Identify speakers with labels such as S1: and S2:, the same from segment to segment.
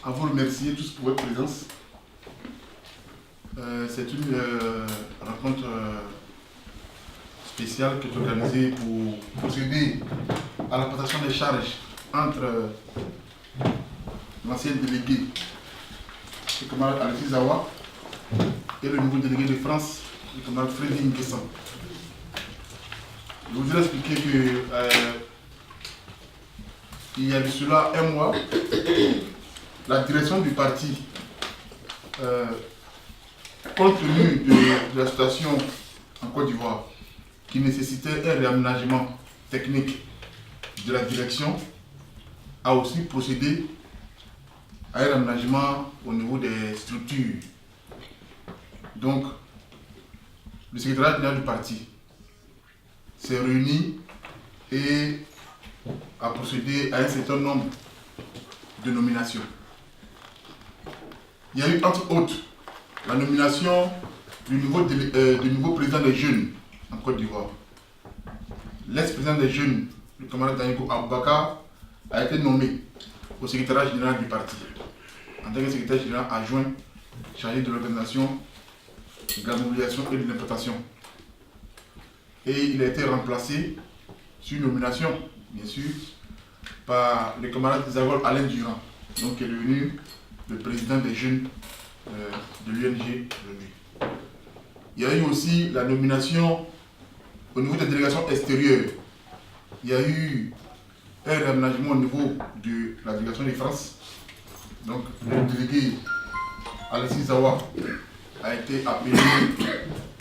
S1: à vous remercier tous pour votre présence. C'est une rencontre spéciale qui est organisée pour procéder à la passation des charges entre l'ancien délégué, le camarade Alexis Zawa, et le nouveau délégué de France, le camarade Freddy Nguessan. Je voudrais expliquer que il y a de cela un mois, la direction du parti, compte tenu de la situation en Côte d'Ivoire, qui nécessitait un réaménagement technique de la direction, a aussi procédé à un réaménagement au niveau des structures. Donc, le secrétariat général du parti s'est réuni et a procédé à un certain nombre de nominations. Il y a eu entre autres la nomination du nouveau président des jeunes en Côte d'Ivoire. L'ex-président des jeunes, le camarade Danigo Aboubakar, a été nommé au secrétariat général du parti en tant que secrétaire général adjoint chargé de l'organisation, de la mobilisation et de l'implantation. Et il a été remplacé sur nomination, bien sûr, par le camarade Zagol Alain Durand, donc qui est devenu le président des jeunes de l'UNG aujourd'hui. Il y a eu aussi la nomination au niveau des délégations extérieures. Il y a eu un réaménagement au niveau de la délégation de France. Donc le délégué Alexis Zawa a été appelé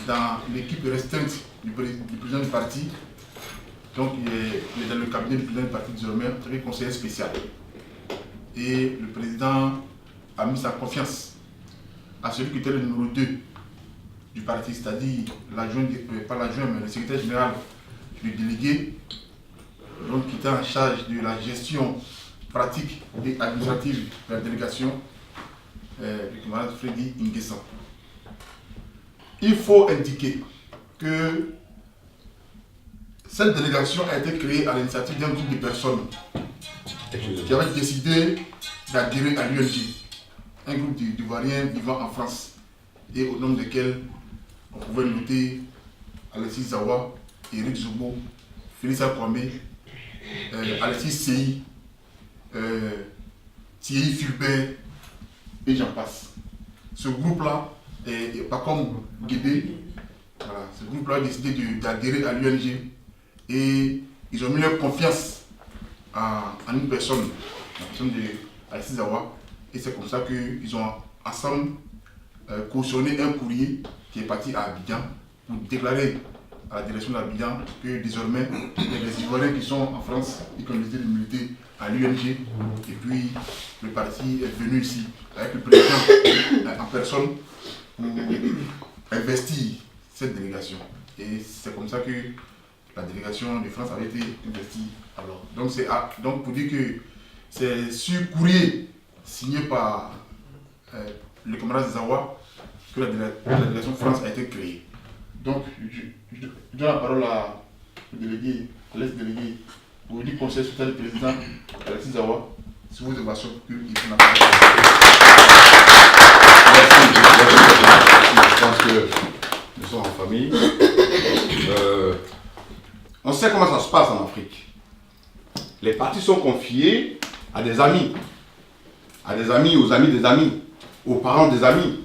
S1: dans l'équipe restreinte du président du parti. Donc il est dans le cabinet du président du parti désormais, en tant que conseiller spécial. Et le président a mis sa confiance à celui qui était le numéro 2 du parti, c'est-à-dire l'adjoint, pas l'adjoint, mais le secrétaire général du délégué, donc qui était en charge de la gestion pratique et administrative de la délégation, le camarade Freddy Nguessan. Il faut indiquer que cette délégation a été créée à l'initiative d'un groupe de personnes qui avaient décidé d'adhérer à l'UNG, un groupe d'Ivoiriens vivant en France, et au nom desquels on pouvait noter Alexis Zawa, Eric Zobo, Félix Kwame, Alexis Sey, Thierry Fulbert, et j'en passe. Ce groupe-là, pas comme Guédé, voilà, ce groupe-là a décidé d'adhérer à l'UNG et ils ont mis leur confiance en une personne, la personne d'Alexis Zawa, et c'est comme ça qu'ils ont ensemble cautionné un courrier qui est parti à Abidjan pour déclarer à la direction d'Abidjan que désormais les Ivoiriens qui sont en France et qui ont décidé de militer à l'UNG, et puis le parti est venu ici avec le président en personne pour investir cette délégation. Et c'est comme ça que la délégation de France avait été investie alors. Donc pour dire que c'est sur courrier signé par le camarade Zawa que la délégation de France a été créée. Donc je donne la parole à l'ex-délégué, pour lui conseiller sur le président Alexis Zawa, si vous avez sûr qu'il faut la parole.
S2: Je pense que nous sommes en famille. On sait comment ça se passe en Afrique. Les partis sont confiés à des amis, aux amis des amis, aux parents des amis,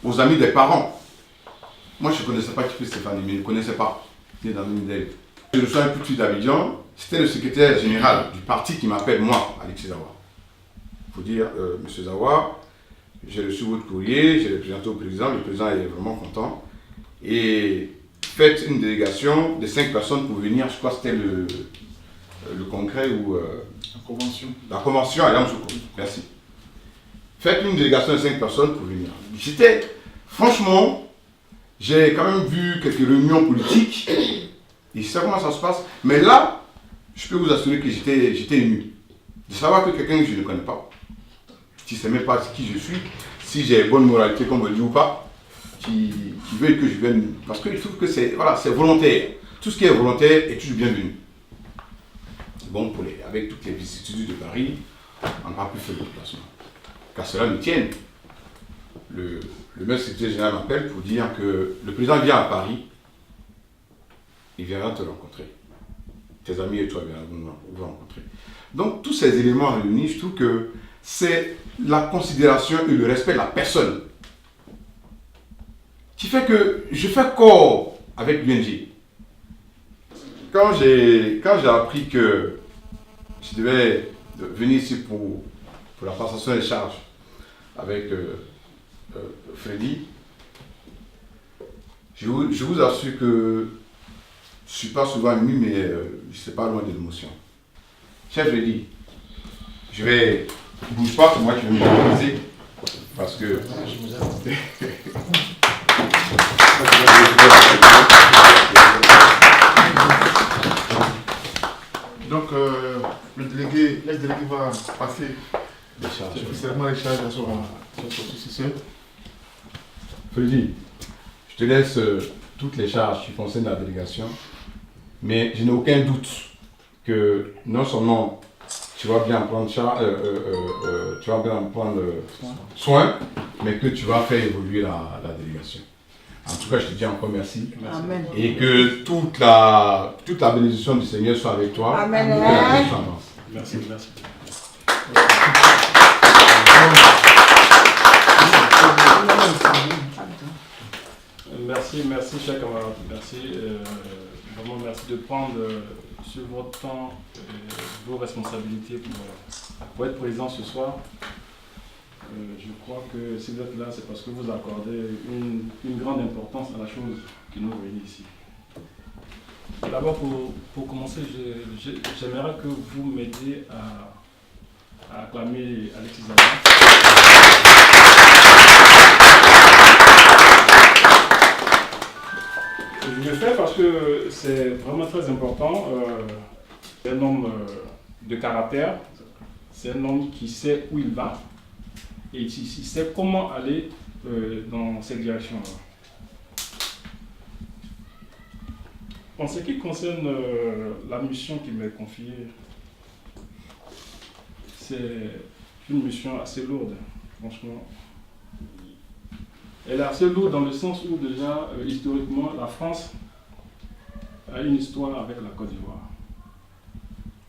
S2: aux amis des parents. Moi, je ne connaissais pas Tipeee Stéphane, mais je ne connaissais pas. Il est dans le modèle. Je reçois un coup de fil d'Abidjan. C'était le secrétaire général du parti qui m'appelle, moi, Alexis Zawa. Il faut dire, M. Zawa, j'ai reçu votre courrier, j'ai présenté au président, le président est vraiment content. Et faites une délégation de 5 personnes pour venir, je crois que c'était le congrès ou la convention à Yamoussoukro. Merci. Faites une délégation de 5 personnes pour venir. Franchement, j'ai quand même vu quelques réunions politiques et je sais comment ça se passe. Mais là, je peux vous assurer que j'étais ému. De savoir que quelqu'un que je ne connais pas, qui ne sait même pas qui je suis, si j'ai bonne moralité comme on dit ou pas, qui veut que je vienne. Parce qu'il trouve que c'est volontaire. Tout ce qui est volontaire est toujours bienvenu. Bon, avec toutes les vicissitudes de Paris, on n'a pas pu faire le déplacement. Qu'à cela ne tienne, le maire secrétaire général m'appelle pour dire que le président vient à Paris, il viendra te rencontrer. Tes amis et toi viendront vous rencontrer. Donc tous ces éléments réunis, je trouve que c'est la considération et le respect de la personne qui fait que je fais corps avec l'UNG. Quand j'ai appris que je devais venir ici pour la passation des charges avec Freddy, je vous assure que je ne suis pas souvent ému, mais je ne suis pas loin de l'émotion. Chef Freddy, je vais... Bouge pas, c'est moi qui vais me mobiliser. Parce que...
S1: Donc, l'ex-délégué va passer officiellement les charges à son successeur.
S2: Freddy, je te laisse toutes les charges qui concernent la délégation, mais je n'ai aucun doute que non seulement tu vas bien prendre soin, mais que tu vas faire évoluer la délégation. En tout cas, je te dis encore merci.
S3: Amen.
S2: Et que toute la bénédiction du Seigneur soit avec toi.
S3: Amen.
S2: Et que la bénédiction avance.
S4: Merci, merci. Merci, chers camarades. Merci. Vraiment, merci de prendre sur votre temps vos responsabilités pour être présent ce soir. Je crois que si vous êtes là, c'est parce que vous accordez une grande importance à la chose qui nous réunit ici. D'abord, pour commencer, j'aimerais que vous m'aidiez à acclamer Alexis Zahra. Je le fais parce que c'est vraiment très important. C'est un homme de caractère, c'est un homme qui sait où il va et il sait comment aller dans cette direction-là. En ce qui concerne la mission qui m'est confiée, c'est une mission assez lourde, franchement. Elle est assez lourde dans le sens où déjà, historiquement, la France a une histoire avec la Côte d'Ivoire.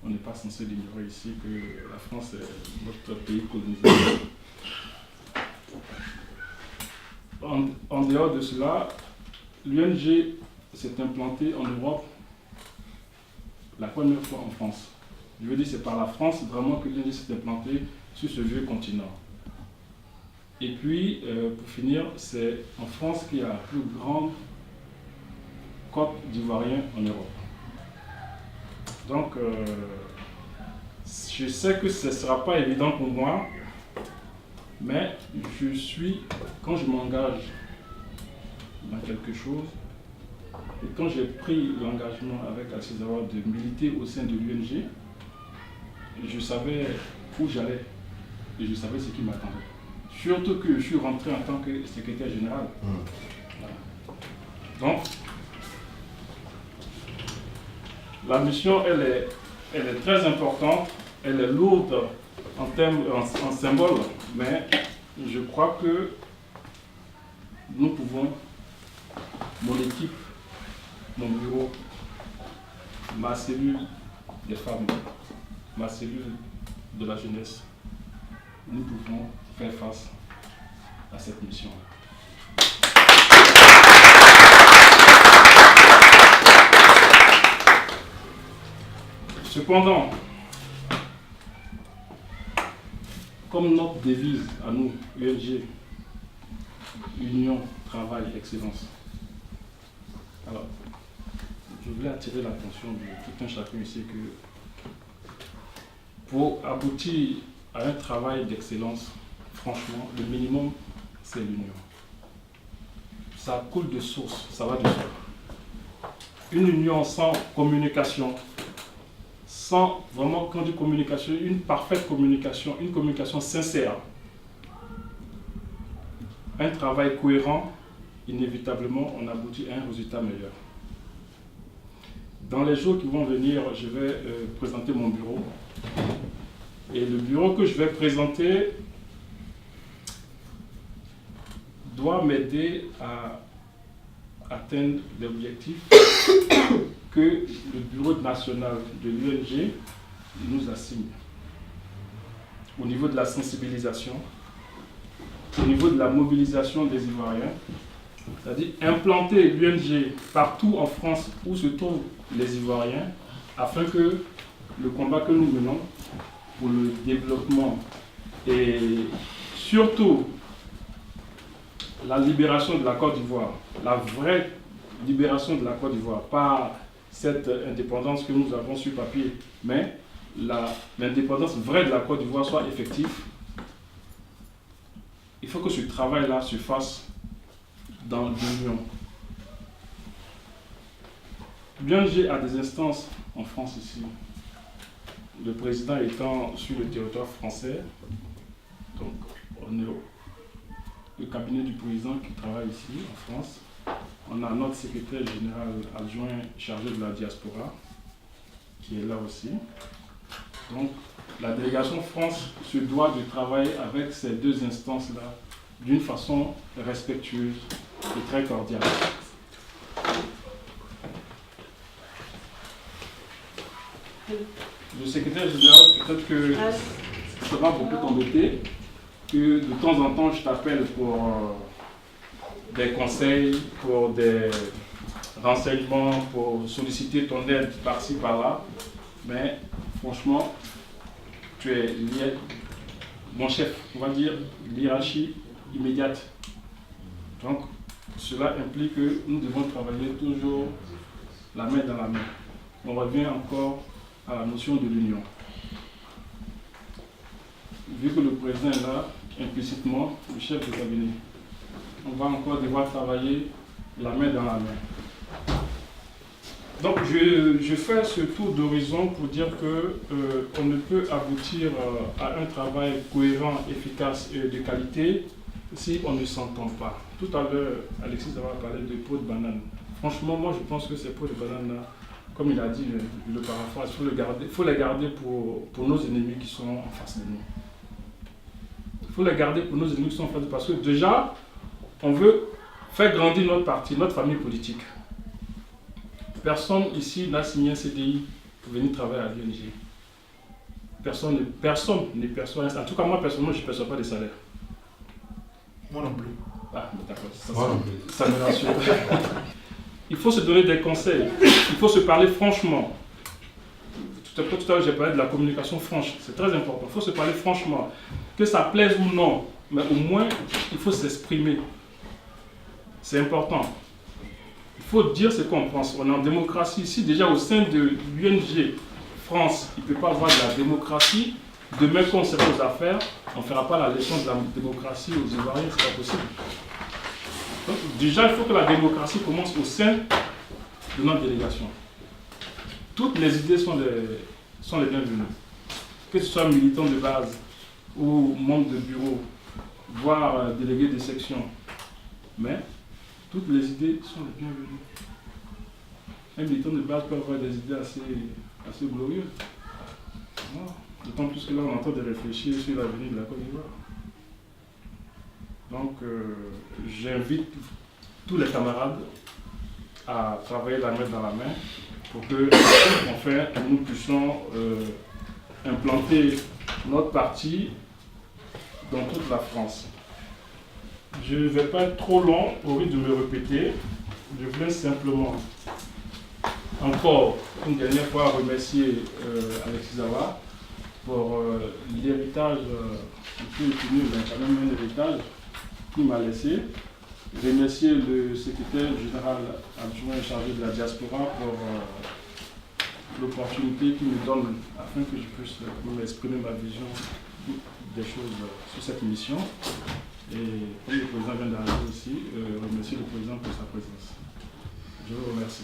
S4: On n'est pas censé l'ignorer ici que la France est notre pays colonisé. En dehors de cela, l'UNG s'est implantée en Europe la première fois en France. Je veux dire, c'est par la France vraiment que l'UNG s'est implantée sur ce vieux continent. Et puis, pour finir, c'est en France qu'il y a la plus grande côte d'Ivoiriens en Europe. Donc, je sais que ce ne sera pas évident pour moi, mais quand je m'engage dans quelque chose, et quand j'ai pris l'engagement avec Alexis Zahra de militer au sein de l'UNG, je savais où j'allais et je savais ce qui m'attendait. Surtout que je suis rentré en tant que secrétaire général. Voilà. Donc, la mission, elle est très importante, elle est lourde en symbole, mais je crois que nous pouvons, mon équipe, mon bureau, ma cellule des femmes, ma cellule de la jeunesse, nous pouvons faire face à cette mission. Cependant, comme notre devise à nous, UNG, Union, Travail, Excellence, alors, je voulais attirer l'attention de tout un chacun ici que pour aboutir à un travail d'excellence, franchement, le minimum, c'est l'union. Ça coule de source, ça va de soi. Une union sans communication, sans vraiment, quand on dit communication, une parfaite communication, une communication sincère, un travail cohérent, inévitablement, on aboutit à un résultat meilleur. Dans les jours qui vont venir, je vais présenter mon bureau. Et le bureau que je vais présenter doit m'aider à atteindre l'objectif que le bureau national de l'UNG nous assigne. Au niveau de la sensibilisation, au niveau de la mobilisation des Ivoiriens, c'est-à-dire implanter l'UNG partout en France où se trouvent les Ivoiriens, afin que le combat que nous menons pour le développement et surtout la libération de la Côte d'Ivoire, la vraie libération de la Côte d'Ivoire, pas cette indépendance que nous avons sur papier, mais l'indépendance vraie de la Côte d'Ivoire soit effective. Il faut que ce travail-là se fasse dans l'Union. L'UNG a des instances en France ici. Le président étant sur le territoire français, donc on est le cabinet du président qui travaille ici en France. On a notre secrétaire général adjoint chargé de la diaspora qui est là aussi. Donc la délégation France se doit de travailler avec ces deux instances-là d'une façon respectueuse et très cordiale. Le secrétaire général, peut-être que ça va beaucoup t'embêter, que de temps en temps je t'appelle pour des conseils, pour des renseignements, pour solliciter ton aide par-ci par-là, mais franchement, tu es mon chef, on va dire, l'hiérarchie immédiate. Donc, cela implique que nous devons travailler toujours la main dans la main. On revient encore à la notion de l'union. Vu que le président est là, implicitement, le chef de cabinet, on va encore devoir travailler la main dans la main. Donc je fais ce tour d'horizon pour dire qu'on ne peut aboutir à un travail cohérent, efficace et de qualité si on ne s'entend pas. Tout à l'heure, Alexis a parlé de peau de banane. Franchement, moi je pense que ces peaux de banane là, comme il a dit, le paraphrase, il faut les garder pour nos ennemis qui sont en face de nous. Il faut les garder pour nos ennemis qui sont en face de nous, parce que déjà, on veut faire grandir notre parti, notre famille politique. Personne ici n'a signé un CDI pour venir travailler à l'UNG. Personne ne perçoit, en tout cas moi personnellement, je ne perçois pas de salaire.
S1: Moi non plus.
S4: Ah, d'accord, ça me rassure. Il faut se donner des conseils, il faut se parler franchement. Tout à l'heure, j'ai parlé de la communication franche, c'est très important. Il faut se parler franchement. Que ça plaise ou non, mais au moins, il faut s'exprimer. C'est important. Il faut dire ce qu'on pense. On est en démocratie ici, déjà au sein de l'UNG France, il ne peut pas avoir de la démocratie. Demain, quand on se pose à faire, on ne fera pas la leçon de la démocratie aux Ivoiriens, ce n'est pas possible. Donc, déjà, il faut que la démocratie commence au sein de notre délégation. Toutes les idées sont les bienvenues. Que ce soit militant de base ou membre de bureau, voire délégué de section. Mais toutes les idées sont les bienvenues. Un militant de base peut avoir des idées assez glorieuses. Voilà. D'autant plus que là, on est en train de réfléchir sur l'avenir de la Côte d'Ivoire. Donc, j'invite tous les camarades à travailler la main dans la main pour que, enfin, nous puissions implanter notre parti dans toute la France. Je ne vais pas être trop long au risque de me répéter. Je voulais simplement encore une dernière fois remercier Alexis Zawa pour l'héritage qui est tenu, mais quand même un héritage qu'il m'a laissé. Remercier le secrétaire général adjoint chargé de la diaspora pour l'opportunité qu'il me donne afin que je puisse m'exprimer ma vision des choses sur cette mission. Et comme le président vient d'arriver aussi, remercier le président pour sa présence. Je vous remercie.